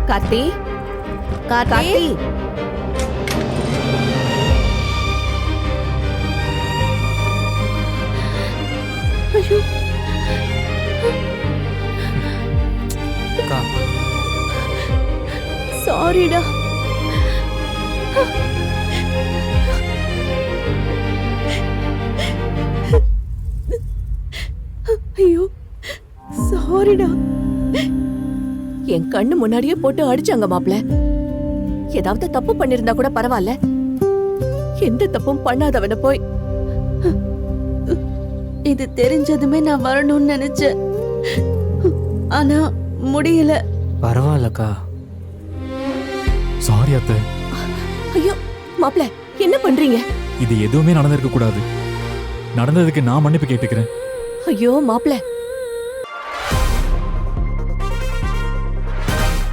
கார்த்தி, கார்த்தி. ஐயோ, அக்கா சாரிடா. ஐயோ, சாரிடா. என் கண்ணு முன்னாடியே போட்டு அடிச்சாங்க மாப்ள. ஏதாவது தப்பு பண்ணிருந்தா கூட பரவாயில்ல, எந்த தப்பும் பண்ணாதவன போய். இது தெரிஞ்சதுமே நான் வரணும்னு நினைச்சேன், ஆனா முடியல. பரவாயில்லக்கா. சாரி அத்தை. ஐயோ மாப்ள, என்ன பண்றீங்க? இது எதுவுமே நடந்திருக்க கூடாது. நடந்ததுக்கு நான் மன்னிப்பு கேட்டுக்கிறேன். ஐயோ மாப்ள,